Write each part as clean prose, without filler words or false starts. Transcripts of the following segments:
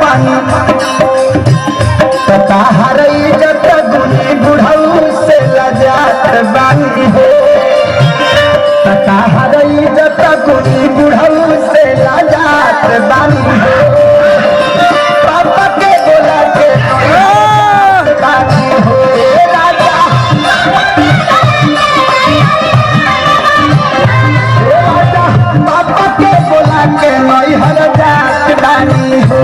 पानी तथा हर इज्जत गुनी बुढ़ऊ से लजात बानी हो तथा हर इज्जत गुनी बुढ़ऊ से लजात बानी हो पापा के बोला के बानी हो राजा पापा के बोला के मई हर जात बानी हो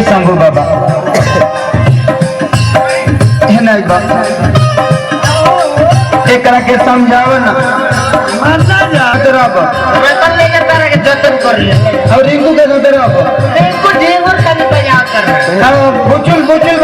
शंभू बाबा एकरा के समझाओ ना मरना जा तेरा वेतन लेकर तारा के जतन कर ले और रिंकू के तेरा रिंकू ढेंगुर का बजा कर बुचुल बुचुल